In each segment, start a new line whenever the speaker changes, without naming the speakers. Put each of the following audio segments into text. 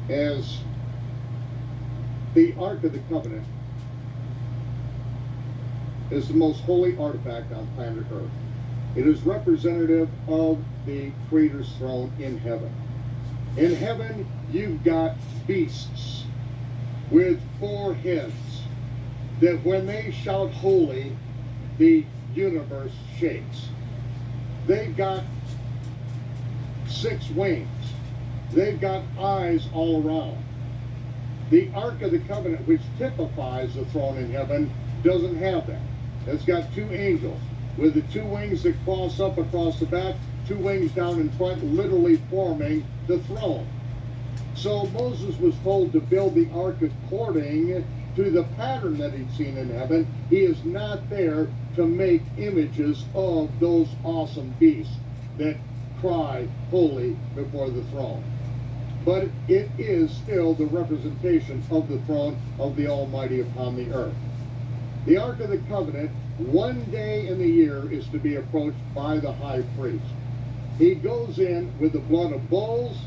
as the Ark of the Covenant is the most holy artifact on planet Earth. It is representative of the Creator's throne in heaven. In heaven, you've got beasts with 4 heads that when they shout holy, the universe shakes. They've got 6 wings. They've got eyes all around. The Ark of the Covenant, which typifies the throne in heaven, doesn't have that. It's got 2 angels with the 2 wings that cross up across the back, 2 wings down in front, literally forming the throne. So Moses was told to build the ark according to the pattern that he'd seen in heaven. He is not there to make images of those awesome beasts that cry holy before the throne. But it is still the representation of the throne of the Almighty upon the earth. The Ark of the Covenant, one day in the year, is to be approached by the high priest. He goes in with the blood of bulls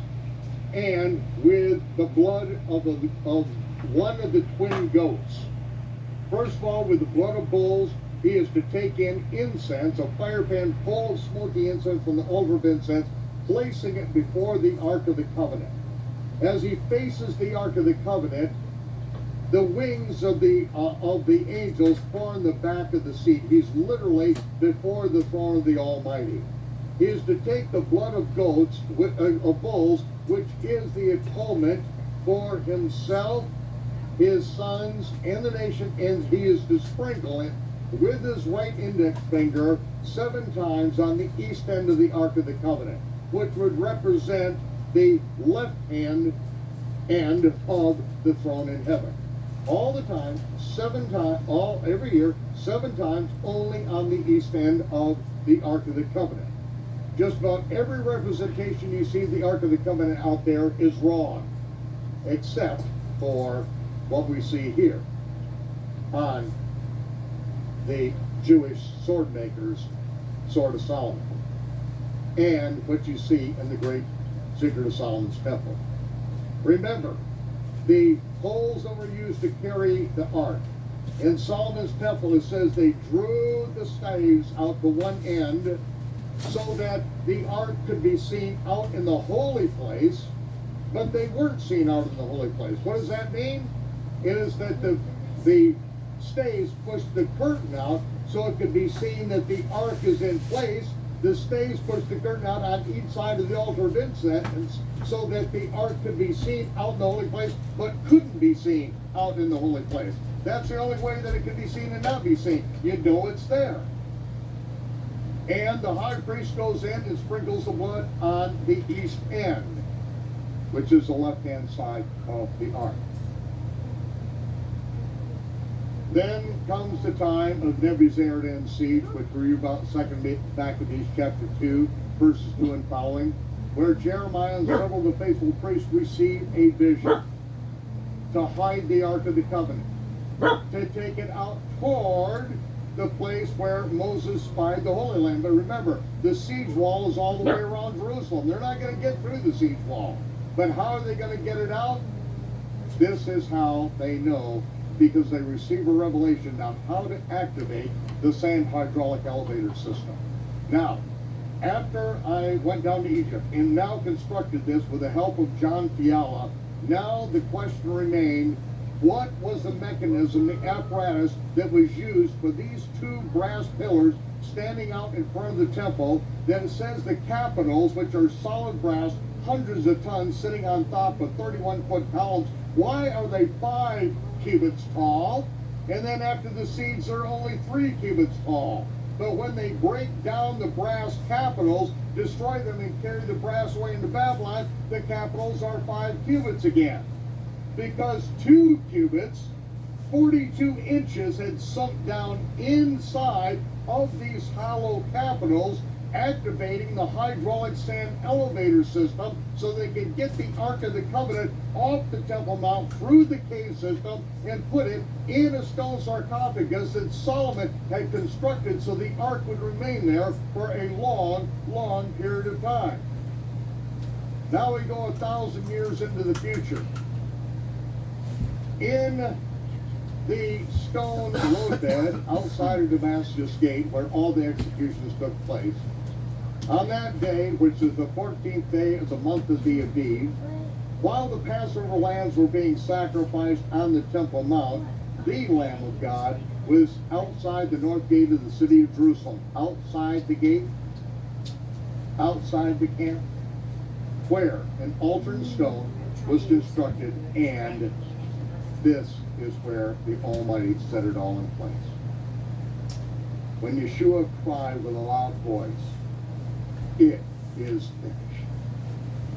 and with the blood of one of the twin goats. First of all, with the blood of bulls, he is to take in incense, a fire pan full of smoky incense from the altar of incense, placing it before the Ark of the Covenant. As he faces the Ark of the Covenant, the wings of the angels form the back of the seat. He's literally before the throne of the Almighty. He is to take the blood of goats, of bulls, which is the atonement for himself, his sons, and the nation, and he is to sprinkle it with his right index finger 7 times on the east end of the Ark of the Covenant, which would represent the left hand end of the throne in heaven. All the time, 7 times, every year, 7 times, only on the east end of the Ark of the Covenant. Just about every representation you see of the Ark of the Covenant out there is wrong, except for what we see here on the Jewish sword maker's Sword of Solomon, and what you see in the great Secret of Solomon's Temple. Remember, the poles that were used to carry the ark. In Solomon's Temple, it says they drew the staves out to one end so that the ark could be seen out in the holy place, but they weren't seen out in the holy place. What does that mean? It is that the staves pushed the curtain out so it could be seen that the ark is in place. The staves pushed the curtain out on each side of the altar of incense so that the ark could be seen out in the holy place, but couldn't be seen out in the holy place. That's the only way that it could be seen and not be seen. You know it's there. And the high priest goes in and sprinkles the blood on the east end, which is the left-hand side of the ark. Then comes the time of Nebuchadnezzar's siege, which we read about in 2 Maccabees chapter 2, verses 2 and following, where Jeremiah and several of the faithful priests receive a vision to hide the Ark of the Covenant, to take it out toward the place where Moses spied the Holy Land. But remember, the siege wall is all the way around Jerusalem. They're not going to get through the siege wall. But how are they going to get it out? This is how they know, because they receive a revelation on how to activate the same hydraulic elevator system. Now, after I went down to Egypt and now constructed this with the help of John Fiala, now the question remained, what was the mechanism, the apparatus that was used for these 2 brass pillars standing out in front of the temple? Then it says the capitals, which are solid brass, hundreds of tons, sitting on top of 31-foot columns. Why are they 5 cubits tall? And then after the siege, they're only 3 cubits tall. But when they break down the brass capitals, destroy them and carry the brass away into Babylon, the capitals are 5 cubits again. Because 2 cubits, 42 inches, had sunk down inside of these hollow capitals, activating the hydraulic sand elevator system so they could get the Ark of the Covenant off the Temple Mount through the cave system and put it in a stone sarcophagus that Solomon had constructed so the Ark would remain there for a long, long period of time. Now we go 1,000 years into the future. In the stone roadbed outside of Damascus Gate, where all the executions took place, on that day, which is the 14th day of the month of the Aviv, while the Passover lambs were being sacrificed on the Temple Mount, the Lamb of God was outside the north gate of the city of Jerusalem. Outside the gate, outside the camp, where an altar in stone was constructed, and this is where the Almighty set it all in place. When Yeshua cried with a loud voice, it is finished.